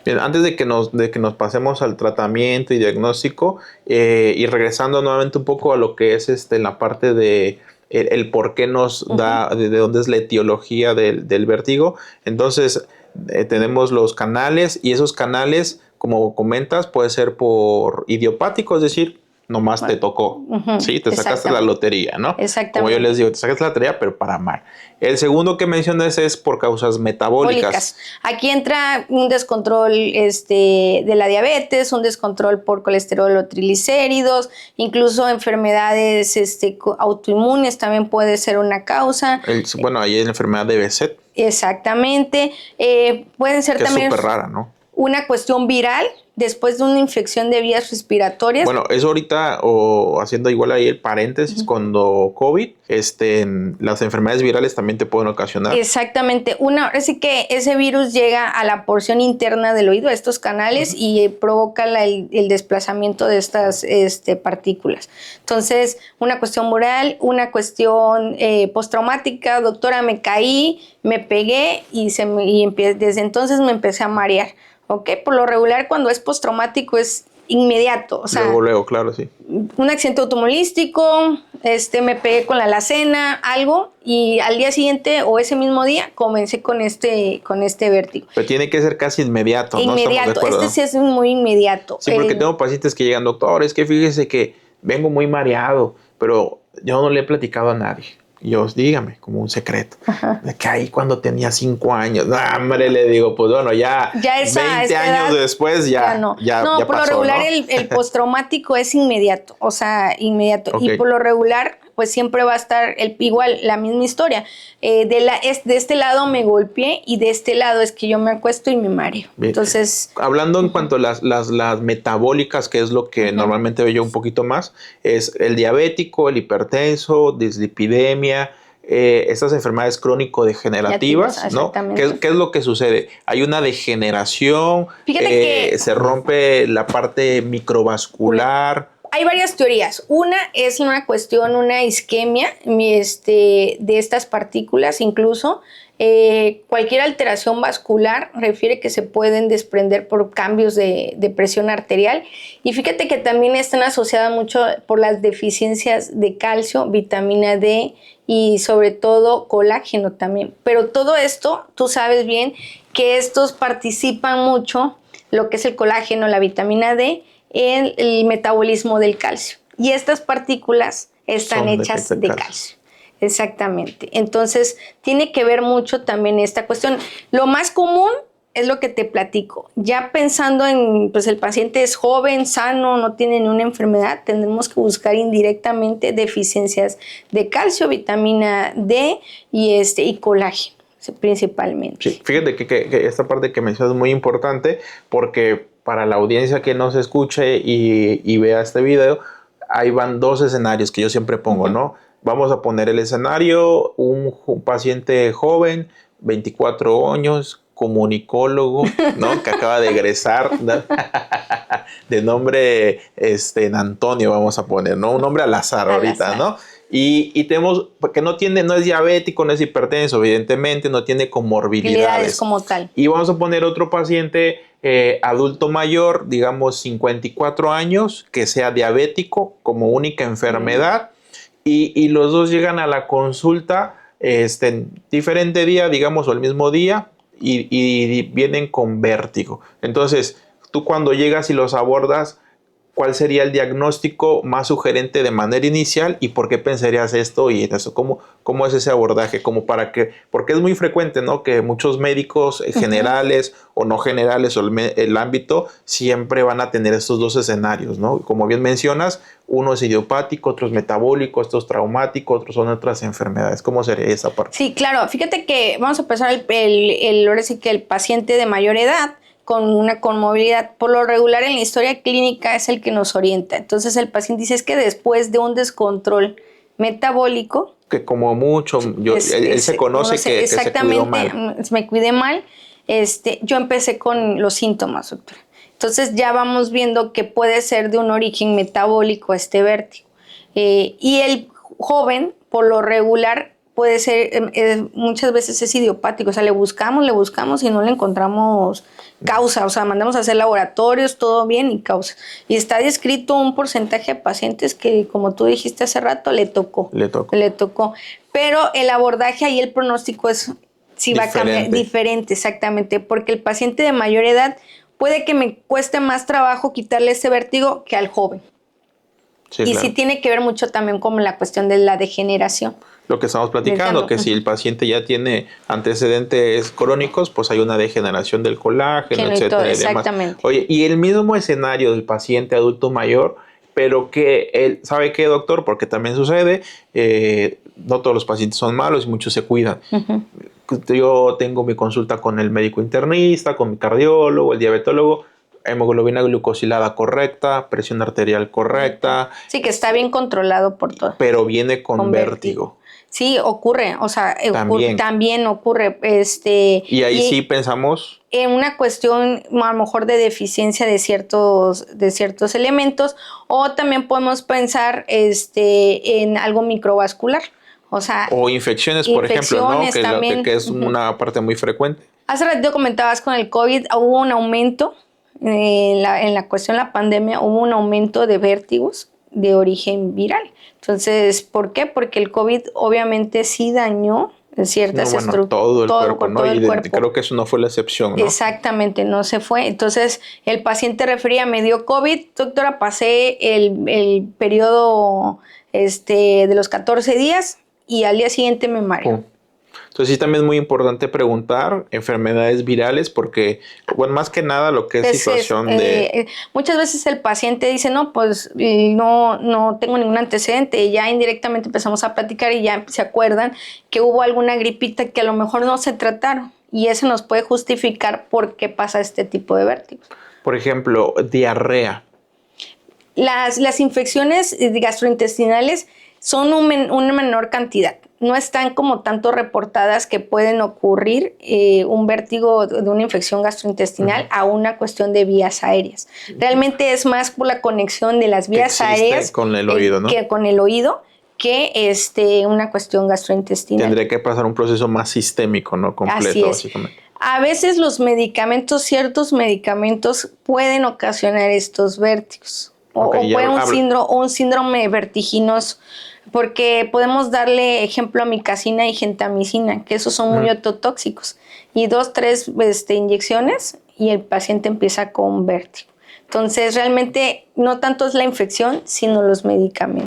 Bien, antes de que nos pasemos al tratamiento y diagnóstico, y regresando nuevamente un poco a lo que es la parte de el por qué nos da, de dónde es la etiología del vértigo. Entonces, tenemos los canales, y esos canales, como comentas, puede ser por idiopático, es decir, nomás te tocó, ¿sí? Te sacaste la lotería, ¿no? Como yo les digo, te sacaste la lotería, pero para mal. El segundo que mencionas es por causas metabólicas. Aquí entra un descontrol de la diabetes, un descontrol por colesterol o triglicéridos, incluso enfermedades autoinmunes también puede ser una causa. Bueno, ahí es la enfermedad de Behçet. Exactamente. Pueden ser que también es súper rara, ¿no? Una cuestión viral después de una infección de vías respiratorias. Bueno, eso ahorita, o haciendo igual ahí el paréntesis, cuando COVID, las enfermedades virales también te pueden ocasionar. Exactamente. Así que ese virus llega a la porción interna del oído, a estos canales, y provoca el desplazamiento de estas partículas. Entonces, una cuestión viral, una cuestión postraumática. Doctora, me caí, me pegué y desde entonces me empecé a marear. ¿Ok? Por lo regular, cuando es postraumático es inmediato. O sea, luego, claro, sí. Un accidente automovilístico, me pegué con la alacena, algo, y al día siguiente o ese mismo día comencé con este vértigo. Pero tiene que ser casi inmediato, ¿no? Inmediato, Estamos de acuerdo, sí es muy inmediato. Sí, porque tengo pacientes que llegan, doctor, es que fíjese que vengo muy mareado, pero yo no le he platicado a nadie. Y yo, dígame, como un secreto, de que ahí cuando tenía 5 años, no, hombre, le digo, pues bueno, ya 20 años después ya no, ya por pasó, lo regular, ¿no? el postraumático es inmediato, o sea, inmediato. Okay. Y por lo regular, pues siempre va a estar igual la misma historia. De este lado me golpeé y de este lado es que yo me acuesto y me mareo. Bien. Entonces, hablando en cuanto a las metabólicas, que es lo que normalmente veo yo un poquito más, es el diabético, el hipertenso, dislipidemia, estas enfermedades crónico-degenerativas, ¿no? ¿Qué es lo que sucede? Hay una degeneración, se rompe la parte microvascular. Hay varias teorías. Una es una isquemia de estas partículas, incluso. Cualquier alteración vascular refiere que se pueden desprender por cambios de presión arterial. Y fíjate que también están asociadas mucho por las deficiencias de calcio, vitamina D y sobre todo colágeno también. Pero todo esto, tú sabes bien que estos participan mucho, lo que es el colágeno, la vitamina D, en el metabolismo del calcio. Y estas partículas están hechas de calcio. Exactamente. Entonces, tiene que ver mucho también esta cuestión. Lo más común es lo que te platico. Ya pensando en, pues el paciente es joven, sano, no tiene ninguna enfermedad, tendremos que buscar indirectamente deficiencias de calcio, vitamina D y colágeno, principalmente. Sí, fíjate que esta parte que mencionas es muy importante, porque para la audiencia que nos escuche y vea este video, ahí van dos escenarios que yo siempre pongo, ¿no? Vamos a poner el escenario, un paciente joven, 24 años, comunicólogo, ¿no? Que acaba de egresar, ¿no? De nombre Antonio, vamos a poner, ¿no? Un nombre al azar ahorita, ¿no? Y tenemos, porque no es diabético, no es hipertenso, evidentemente, no tiene comorbilidades como tal. Y vamos a poner otro paciente adulto mayor, digamos 54 años, que sea diabético como única enfermedad, y los dos llegan a la consulta diferente día, digamos, o el mismo día, y vienen con vértigo. Entonces, tú cuando llegas y los abordas, ¿cuál sería el diagnóstico más sugerente de manera inicial y por qué pensarías esto y eso? ¿Cómo es ese abordaje? Porque es muy frecuente, ¿no? Que muchos médicos generales o no generales o el ámbito siempre van a tener estos dos escenarios, ¿no? Como bien mencionas, uno es idiopático, otro es metabólico, otro es traumático, otros son otras enfermedades. ¿Cómo sería esa parte? Sí, claro. Fíjate que vamos a empezar ahora sí que el paciente de mayor edad con una conmovilidad, por lo regular en la historia clínica es el que nos orienta. Entonces el paciente dice es que después de un descontrol metabólico, que como mucho, él se conoce que se cuidó mal. Me cuidé mal, yo empecé con los síntomas, doctora. Entonces ya vamos viendo que puede ser de un origen metabólico este vértigo. Y el joven, por lo regular, puede ser, muchas veces es idiopático, o sea, le buscamos y no le encontramos causa, o sea, mandamos a hacer laboratorios, todo bien y causa. Y está descrito un porcentaje de pacientes que, como tú dijiste hace rato, le tocó. Pero el abordaje ahí, el pronóstico es si va a cambiar diferente, exactamente, porque el paciente de mayor edad puede que me cueste más trabajo quitarle ese vértigo que al joven. Sí, y claro. Sí tiene que ver mucho también con la cuestión de la degeneración. Lo que estamos platicando, que si el paciente ya tiene antecedentes crónicos, pues hay una degeneración del colágeno, etcétera. Exactamente. Oye, y el mismo escenario del paciente adulto mayor, pero que él, ¿sabe qué, doctor? Porque también sucede, no todos los pacientes son malos y muchos se cuidan. Yo tengo mi consulta con el médico internista, con mi cardiólogo, el diabetólogo, hemoglobina glucosilada correcta, presión arterial correcta. Sí, que está bien controlado por todo. Pero viene con vértigo. Sí, ocurre, o sea, también ocurre. Y ahí sí pensamos en una cuestión a lo mejor de deficiencia de ciertos elementos, o también podemos pensar en algo microvascular. O infecciones, por ejemplo, ¿no? Que es una parte muy frecuente. Hace ratito comentabas con el COVID, hubo un aumento, en la cuestión de la pandemia, hubo un aumento de vértigos de origen viral. Entonces, ¿por qué? Porque el COVID obviamente sí dañó ciertas estructuras. Todo el cuerpo, ¿no? Y creo que eso no fue la excepción, ¿no? Exactamente, no se fue. Entonces, el paciente refería, me dio COVID, doctora, pasé el periodo de los 14 días y al día siguiente me mareó. Entonces sí también es muy importante preguntar enfermedades virales porque, bueno, más que nada lo que es situación de... Muchas veces el paciente dice, no, pues no tengo ningún antecedente, y ya indirectamente empezamos a platicar y ya se acuerdan que hubo alguna gripita que a lo mejor no se trataron, y eso nos puede justificar por qué pasa este tipo de vértigos. Por ejemplo, diarrea. Las infecciones gastrointestinales son una menor cantidad. No están como tanto reportadas que pueden ocurrir un vértigo de una infección gastrointestinal a una cuestión de vías aéreas. Realmente es más por la conexión de las vías aéreas con el oído, ¿no? Que con el oído que una cuestión gastrointestinal. Tendría que pasar un proceso más sistémico, ¿no? Completo, así es. Básicamente. A veces ciertos medicamentos pueden ocasionar estos vértigos. O puede un síndrome vertiginoso, porque podemos darle ejemplo a micacina y gentamicina, que esos son muy ototóxicos, y 2, 3 inyecciones y el paciente empieza con vértigo. Entonces realmente no tanto es la infección, sino los medicamentos.